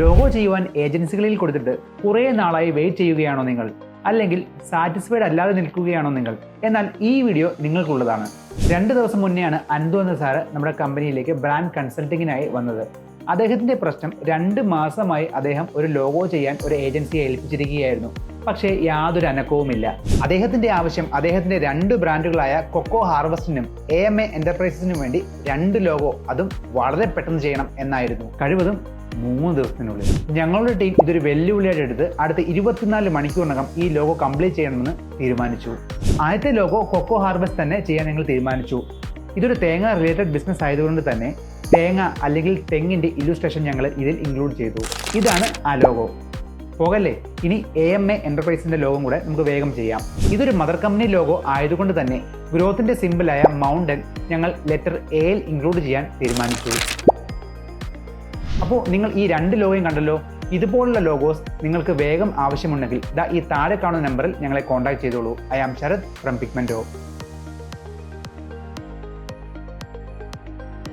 Logo ചെയ്യുവാൻ ഏജൻസികളിൽ കൊടുത്തിട്ട് കുറേ നാളായി വെയിറ്റ് ചെയ്യുകയാണോ നിങ്ങൾ? അല്ലെങ്കിൽ സാറ്റിസ്ഫൈഡ് അല്ലാതെ നിൽക്കുകയാണോ നിങ്ങൾ? എന്നാൽ ഈ വീഡിയോ നിങ്ങൾക്കുള്ളതാണ്. 2 ദിവസം മുന്നെയാണ് അൻതു എന്ന സാറ് നമ്മുടെ കമ്പനിയിലേക്ക് ബ്രാൻഡ് കൺസൾട്ടിങ്ങിനായി വന്നത്. അദ്ദേഹത്തിന്റെ പ്രശ്നം 2 മാസമായി അദ്ദേഹം ഒരു ലോഗോ ചെയ്യാൻ ഒരു ഏജൻസിയെ ഏൽപ്പിച്ചിരിക്കുകയായിരുന്നു. പക്ഷേ യാതൊരു അനക്കവുമില്ല. അദ്ദേഹത്തിന്റെ ആവശ്യം അദ്ദേഹത്തിന്റെ 2 ബ്രാൻഡുകളായ കൊക്കോ ഹാർവസ്റ്റിനും AMA എന്റർപ്രൈസസിനും വേണ്ടി 2 ലോഗോ, അതും വളരെ പെട്ടെന്ന് ചെയ്യണം എന്നായിരുന്നു. കഴിവതും 3 ദിവസത്തിനുള്ളിൽ. ഞങ്ങളുടെ ടീം ഇതൊരു വെല്ലുവിളിയായിട്ട് എടുത്ത് അടുത്ത 24 മണിക്കൂറിനകം ഈ ലോഗോ കംപ്ലീറ്റ് ചെയ്യണമെന്ന് തീരുമാനിച്ചു. ആദ്യത്തെ ലോഗോ കൊക്കോ ഹാർവസ്റ്റ് തന്നെ ചെയ്യാൻ ഞങ്ങൾ തീരുമാനിച്ചു. ഇതൊരു തേങ്ങ റിലേറ്റഡ് ബിസിനസ് ആയതുകൊണ്ട് തന്നെ തേങ്ങ അല്ലെങ്കിൽ തെങ്ങിന്റെ ഇല്ലുസ്ട്രേഷൻ ഞങ്ങൾ ഇതിൽ ഇൻക്ലൂഡ് ചെയ്തു. ഇതാണ് ആ ലോഗോ. പോകല്ലേ, ഇനി AMA എന്റർപ്രൈസിന്റെ ലോഗോ കൂടെ നമുക്ക് വേഗം ചെയ്യാം. ഇതൊരു മദർ കമ്പനി ലോഗോ ആയതുകൊണ്ട് തന്നെ ഗ്രോത്തിന്റെ സിമ്പിളായ മൗണ്ടൻ ഞങ്ങൾ ലെറ്റർ Aയിൽ ഇൻക്ലൂഡ് ചെയ്യാൻ തീരുമാനിച്ചു. അപ്പോൾ നിങ്ങൾ ഈ 2 ലോഗോയും കണ്ടല്ലോ. ഇതുപോലുള്ള ലോഗോസ് നിങ്ങൾക്ക് വേഗം ആവശ്യമുണ്ടെങ്കിൽ ഈ താഴെ കാണുന്ന നമ്പറിൽ ഞങ്ങളെ കോൺടാക്ട് ചെയ്തോളൂ. I am Sharath from പിഗ്മെന്റോ.